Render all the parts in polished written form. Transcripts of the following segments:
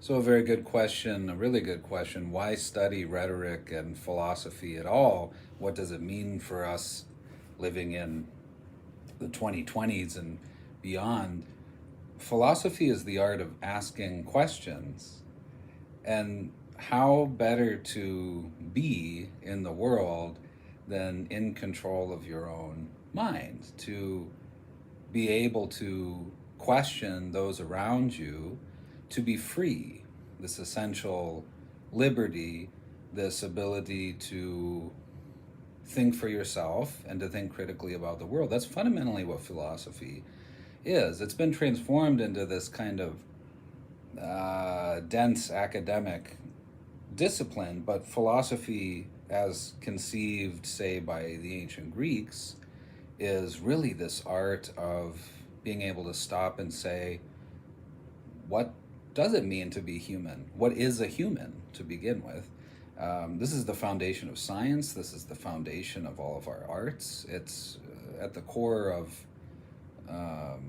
So, a very good question, a really good question. Why study rhetoric and philosophy at all? What does it mean for us living in the 2020s and beyond? Philosophy is the art of asking questions. And how better to be in the world than in control of your own mind, to be able to question those around you, to be free, this essential liberty, this ability to think for yourself and to think critically about the world. That's fundamentally what philosophy is. It's been transformed into this kind of dense academic discipline, but philosophy, as conceived, say, by the ancient Greeks, is really this art of being able to stop and say, what does it mean to be human? What is a human to begin with? This is the foundation of science. This is the foundation of all of our arts. It's at the core of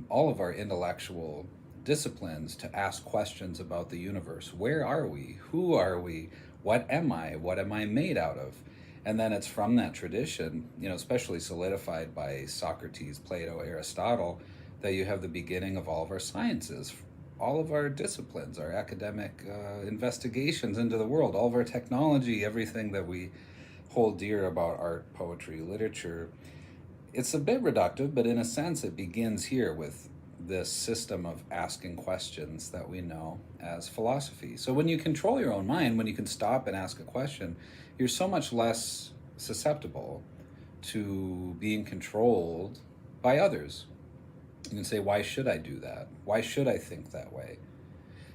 all of our intellectual disciplines to ask questions about the universe. Where are we? Who are we? What am I? What am I made out of? And then it's from that tradition, especially solidified by Socrates, Plato, Aristotle, that you have the beginning of all of our sciences, all of our disciplines, our academic investigations into the world, all of our technology, everything that we hold dear about art, poetry, literature. It's a bit reductive, but in a sense, it begins here with this system of asking questions that we know as philosophy. So when you control your own mind, when you can stop and ask a question, you're so much less susceptible to being controlled by others. You can say, why should I do that? Why should I think that way?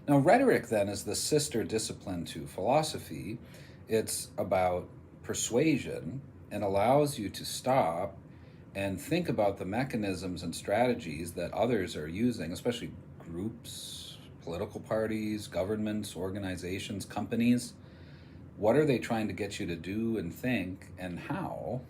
Now, rhetoric then is the sister discipline to philosophy. It's about persuasion and allows you to stop and think about the mechanisms and strategies that others are using, especially groups, political parties, governments, organizations, companies. What are they trying to get you to do and think, and how?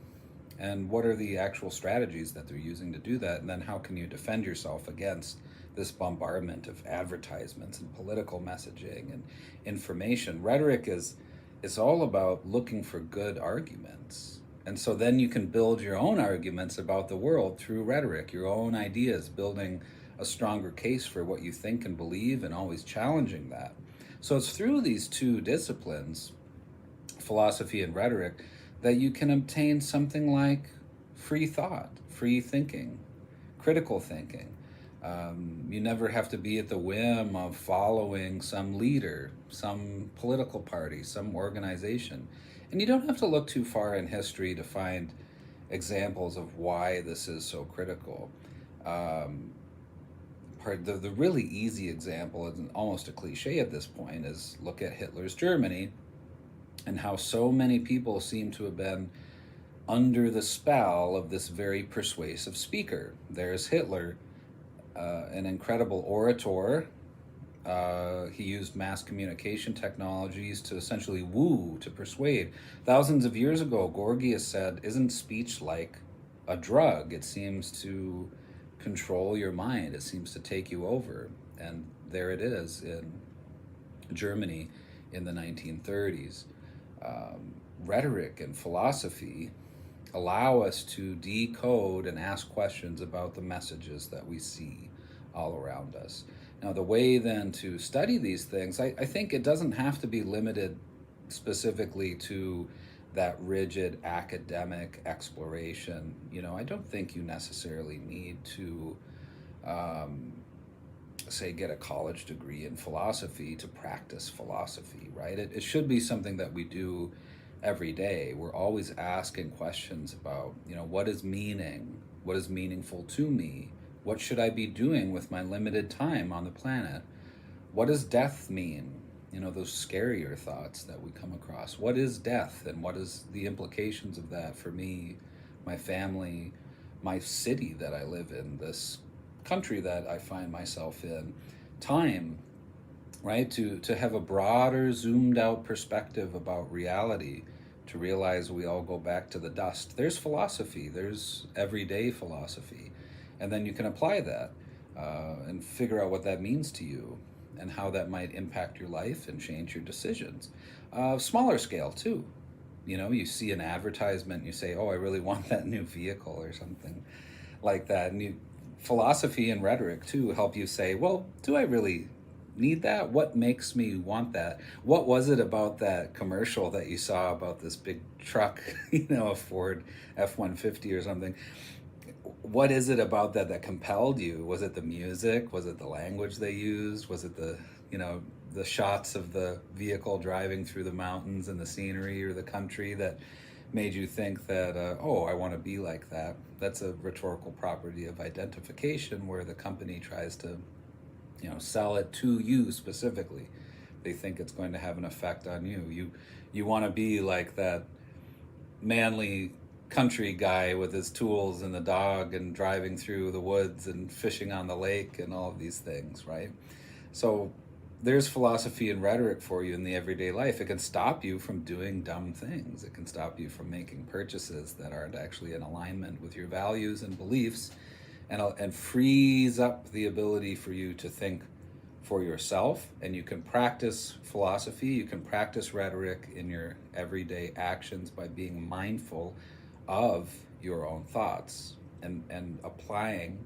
And what are the actual strategies that they're using to do that? And then how can you defend yourself against this bombardment of advertisements and political messaging and information? Rhetoric is all about looking for good arguments. And so then you can build your own arguments about the world through rhetoric, your own ideas, building a stronger case for what you think and believe and always challenging that. So it's through these two disciplines, philosophy and rhetoric, that you can obtain something like free thought, free thinking, critical thinking. You never have to be at the whim of following some leader, some political party, some organization. And you don't have to look too far in history to find examples of why this is so critical. The really easy example, and almost a cliche at this point, is look at Hitler's Germany and how so many people seem to have been under the spell of this very persuasive speaker. There's Hitler, an incredible orator. He used mass communication technologies to essentially woo, to persuade. Thousands of years ago, Gorgias said, "Isn't speech like a drug? It seems to control your mind. It seems to take you over." And there it is in Germany in the 1930s. Rhetoric and philosophy allow us to decode and ask questions about the messages that we see all around us. Now, the way then to study these things, I think it doesn't have to be limited specifically to that rigid academic exploration. I don't think you necessarily need to, say, get a college degree in philosophy to practice philosophy, right? It should be something that we do every day. We're always asking questions about, what is meaning? What is meaningful to me? What should I be doing with my limited time on the planet? What does death mean? Those scarier thoughts that we come across. What is death, and what is the implications of that for me, my family, my city that I live in, this country that I find myself in? Time, right? To have a broader, zoomed out perspective about reality, to realize we all go back to the dust. There's philosophy, there's everyday philosophy. And then you can apply that and figure out what that means to you. and how that might impact your life and change your decisions. Smaller scale too. You know, you see an advertisement, and you say, "Oh, I really want that new vehicle," or something like that. And philosophy and rhetoric too help you say, "Well, do I really need that? What makes me want that? What was it about that commercial that you saw about this big truck, a Ford F-150 or something? What is it about that compelled you? Was it the music? Was it the language they used? Was it the shots of the vehicle driving through the mountains and the scenery or the country that made you think that, oh, I want to be like that?" That's a rhetorical property of identification where the company tries to, sell it to you specifically. They think it's going to have an effect on you. You want to be like that manly country guy with his tools and the dog and driving through the woods and fishing on the lake and all of these things, right? So there's philosophy and rhetoric for you in the everyday life. It can stop you from doing dumb things. It can stop you from making purchases that aren't actually in alignment with your values and beliefs, and frees up the ability for you to think for yourself. And you can practice philosophy, you can practice rhetoric in your everyday actions by being mindful of your own thoughts and applying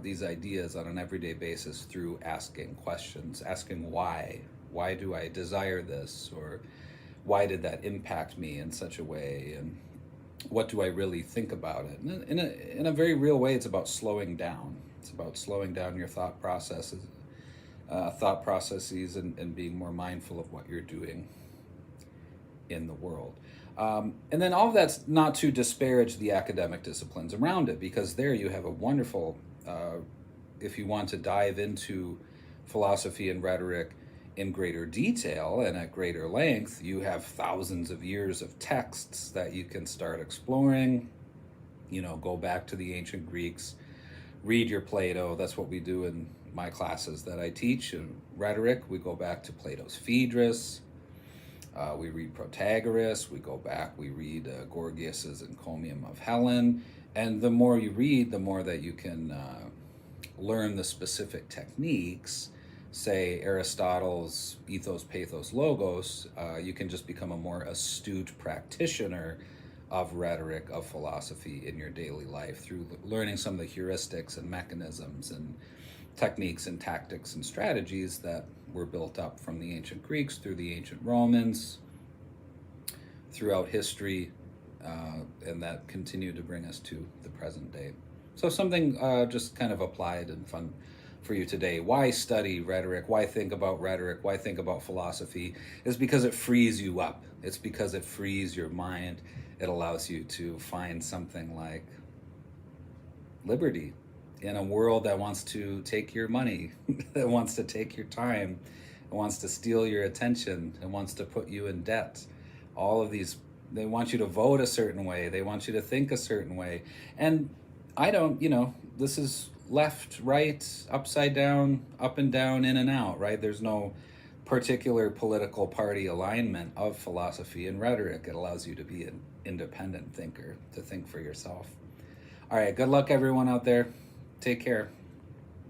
these ideas on an everyday basis through asking questions, asking why. Why do I desire this? Or why did that impact me in such a way? And what do I really think about it? And in a very real way, it's about slowing down. It's about slowing down your thought processes, and being more mindful of what you're doing in the world. And then all of that's not to disparage the academic disciplines around it, because there you have a wonderful, if you want to dive into philosophy and rhetoric in greater detail and at greater length, you have thousands of years of texts that you can start exploring. Go back to the ancient Greeks, read your Plato. That's what we do in my classes that I teach. In rhetoric, we go back to Plato's Phaedrus. We read Protagoras, we go back, we read Gorgias's Encomium of Helen, and the more you read, the more that you can learn the specific techniques. Say Aristotle's Ethos, Pathos, Logos, you can just become a more astute practitioner of rhetoric, of philosophy in your daily life through learning some of the heuristics and mechanisms and techniques and tactics and strategies that were built up from the ancient Greeks through the ancient Romans, throughout history, and that continue to bring us to the present day. So something just kind of applied and fun for you today. Why study rhetoric? Why think about rhetoric? Why think about philosophy? Is because it frees you up. It's because it frees your mind. It allows you to find something like liberty in a world that wants to take your money, that wants to take your time, it wants to steal your attention, it wants to put you in debt. All of these, they want you to vote a certain way, they want you to think a certain way. And I don't, this is left, right, upside down, up and down, in and out, right? There's no particular political party alignment of philosophy and rhetoric. It allows you to be an independent thinker, to think for yourself. All right, good luck everyone out there. Take care.